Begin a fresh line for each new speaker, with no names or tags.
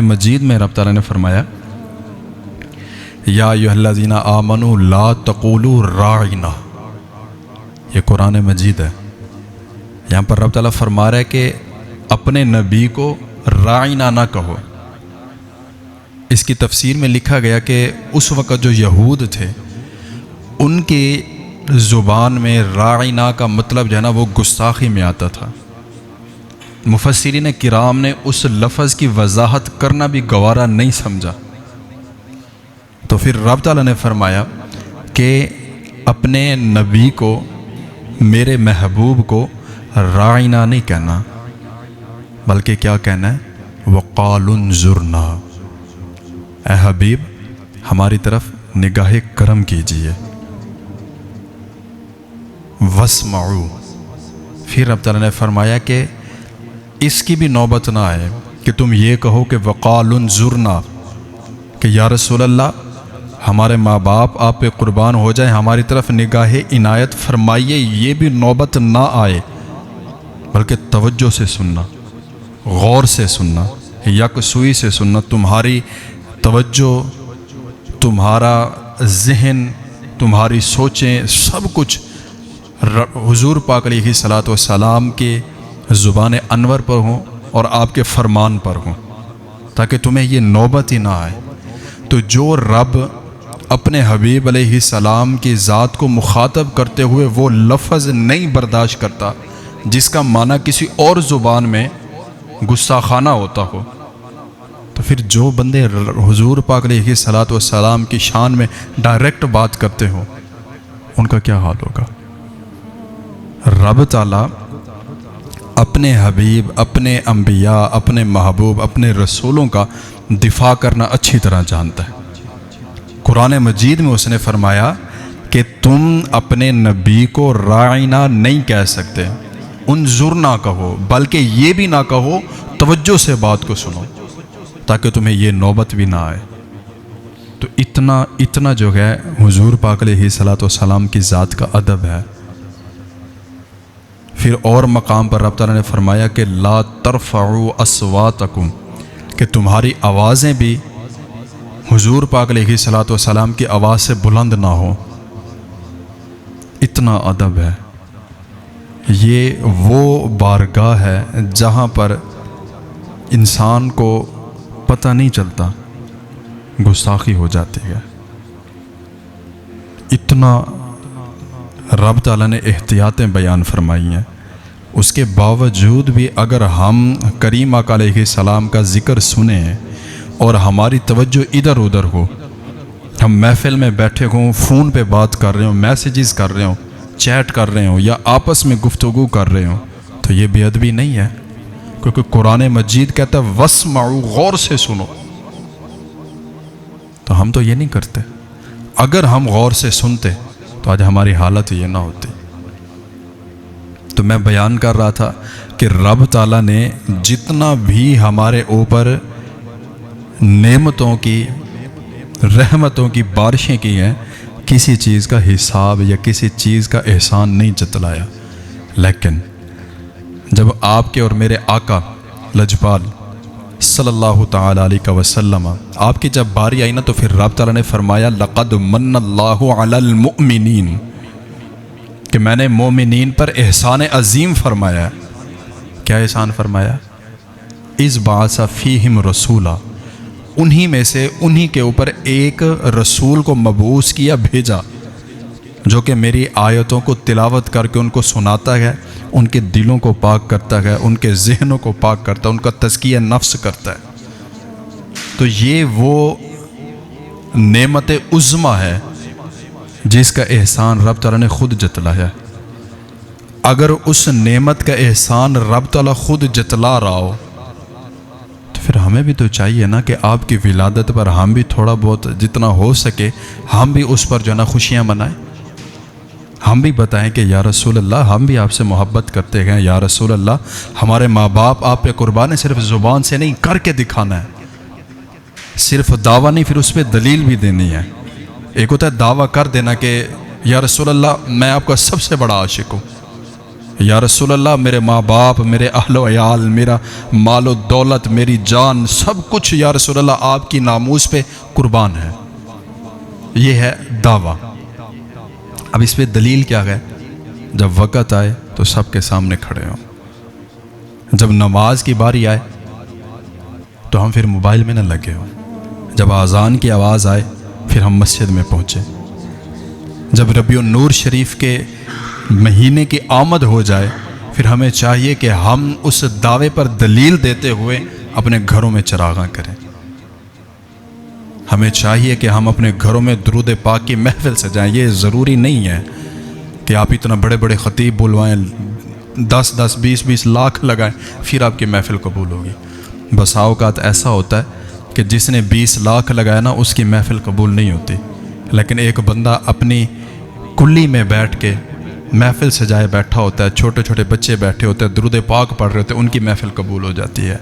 مجید میں رب تعالیٰ نے فرمایا یا ایھا الذین آمنوا لا تقولوا راعنا، یہ قرآن مجید ہے۔ یہاں پر رب تعالیٰ فرما رہا ہے کہ اپنے نبی کو راعنا نہ کہو۔ اس کی تفسیر میں لکھا گیا کہ اس وقت جو یہود تھے ان کی زبان میں راعنا کا مطلب جو ہے نا وہ گستاخی میں آتا تھا۔ مفسرین کرام نے اس لفظ کی وضاحت کرنا بھی گوارا نہیں سمجھا، تو پھر رب تعالیٰ نے فرمایا کہ اپنے نبی کو، میرے محبوب کو راعنا نہیں کہنا، بلکہ کیا کہنا ہے؟ وقالوا انظرنا، اے حبیب ہماری طرف نگاہ کرم کیجئے، واسمعوا۔ پھر رب تعالیٰ نے فرمایا کہ اس کی بھی نوبت نہ آئے کہ تم یہ کہو کہ وقالوا انظرنا، کہ یا رسول اللہ ہمارے ماں باپ آپ پہ قربان ہو جائیں، ہماری طرف نگاہ عنایت فرمائیے، یہ بھی نوبت نہ آئے، بلکہ توجہ سے سننا، غور سے سننا، یکسوئی سے سننا۔ تمہاری توجہ، تمہارا ذہن، تمہاری سوچیں، سب کچھ حضور پاک علیہ الصلاۃ والسلام کے زبان انور پر ہوں اور آپ کے فرمان پر ہوں، تاکہ تمہیں یہ نوبت ہی نہ آئے۔ تو جو رب اپنے حبیب علیہ السلام کی ذات کو مخاطب کرتے ہوئے وہ لفظ نہیں برداشت کرتا جس کا معنی کسی اور زبان میں گستاخانہ ہوتا ہو، تو پھر جو بندے حضور پاک علیہ الصلاۃ والسلام کی شان میں ڈائریکٹ بات کرتے ہوں ان کا کیا حال ہوگا؟ رب تعالیٰ اپنے حبیب، اپنے انبیاء، اپنے محبوب، اپنے رسولوں کا دفاع کرنا اچھی طرح جانتا ہے۔ قرآن مجید میں اس نے فرمایا کہ تم اپنے نبی کو راعنا نہیں کہہ سکتے، انظرنا کہو، بلکہ یہ بھی نہ کہو توجہ سے بات کو سنو، تاکہ تمہیں یہ نوبت بھی نہ آئے۔ تو اتنا جو ہے حضور پاک علیہ الصلاۃ والسلام کی ذات کا ادب ہے۔ پھر اور مقام پر رب تعالیٰ نے فرمایا کہ لا ترفعوا اصواتکم، کہ تمہاری آوازیں بھی حضور پاک علیہ الصلاۃ والسلام کی آواز سے بلند نہ ہو۔ اتنا ادب ہے۔ یہ وہ بارگاہ ہے جہاں پر انسان کو پتہ نہیں چلتا، گستاخی ہو جاتی ہے۔ اتنا رب تعالیٰ نے احتیاطیں بیان فرمائی ہیں، اس کے باوجود بھی اگر ہم کریم آقا علیہ السلام کا ذکر سنیں اور ہماری توجہ ادھر ادھر ہو، ہم محفل میں بیٹھے ہوں، فون پہ بات کر رہے ہوں، میسیجز کر رہے ہوں، چیٹ کر رہے ہوں، یا آپس میں گفتگو کر رہے ہوں، تو یہ بے ادبی نہیں ہے، کیونکہ قرآن مجید کہتا ہے واسمعوا، غور سے سنو۔ تو ہم تو یہ نہیں کرتے۔ اگر ہم غور سے سنتے تو آج ہماری حالت یہ نہ ہوتی۔ تو میں بیان کر رہا تھا کہ رب تعالیٰ نے جتنا بھی ہمارے اوپر نعمتوں کی، رحمتوں کی بارشیں کی ہیں، کسی چیز کا حساب یا کسی چیز کا احسان نہیں جتلایا، لیکن جب آپ کے اور میرے آقا لجپال صلی اللہ تعالی علیہ وسلم آپ کی جب باری آئی نا، تو پھر رب تعالیٰ نے فرمایا لقد من اللہ علی المؤمنین، کہ میں نے مومنین پر احسان عظیم فرمایا۔ کیا احسان فرمایا؟ اذ بعث فیہم رسولا، انہی میں سے انہی کے اوپر ایک رسول کو مبعوث کیا، بھیجا، جو کہ میری آیتوں کو تلاوت کر کے ان کو سناتا ہے، ان کے دلوں کو پاک کرتا ہے، ان کے ذہنوں کو پاک کرتا ہے، ان کا تزکیہ نفس کرتا ہے۔ تو یہ وہ نعمت عظمیٰ ہے جس کا احسان رب تعالیٰ نے خود جتلایا ہے۔ اگر اس نعمت کا احسان رب تعالیٰ خود جتلا رہا ہو تو پھر ہمیں بھی تو چاہیے نا کہ آپ کی ولادت پر ہم بھی تھوڑا بہت جتنا ہو سکے ہم بھی اس پر جو ہے نا خوشیاں منائیں، ہم بھی بتائیں کہ یا رسول اللہ ہم بھی آپ سے محبت کرتے ہیں، یا رسول اللہ ہمارے ماں باپ آپ پہ قربان ہے، صرف زبان سے نہیں کر کے دکھانا ہے، صرف دعویٰ نہیں، پھر اس پہ دلیل بھی دینی ہے۔ ایک ہوتا ہے دعویٰ کر دینا کہ یا رسول اللہ میں آپ کا سب سے بڑا عاشق ہوں، یا رسول اللہ میرے ماں باپ، میرے اہل و عیال، میرا مال و دولت، میری جان، سب کچھ یا رسول اللہ آپ کی ناموس پہ قربان ہے۔ یہ ہے دعویٰ۔ اب اس پہ دلیل کیا ہے؟ جب وقت آئے تو سب کے سامنے کھڑے ہوں، جب نماز کی باری آئے تو ہم پھر موبائل میں نہ لگے ہوں، جب اذان کی آواز آئے پھر ہم مسجد میں پہنچے، جب ربیع النور شریف کے مہینے کی آمد ہو جائے پھر ہمیں چاہیے کہ ہم اس دعوے پر دلیل دیتے ہوئے اپنے گھروں میں چراغاں کریں۔ ہمیں چاہیے کہ ہم اپنے گھروں میں درود پاک کی محفل سجائیں۔ یہ ضروری نہیں ہے کہ آپ اتنا بڑے بڑے خطیب بلوائیں، 10 20 لاکھ لگائیں پھر آپ کی محفل قبول ہوگی۔ بسا اوقات ایسا ہوتا ہے کہ جس نے 20 لاکھ لگایا نا اس کی محفل قبول نہیں ہوتی، لیکن ایک بندہ اپنی کلی میں بیٹھ کے محفل سجائے بیٹھا ہوتا ہے، چھوٹے چھوٹے بچے بیٹھے ہوتے ہیں، درود پاک پڑھ رہے ہوتے ہیں، ان کی محفل قبول ہو جاتی ہے۔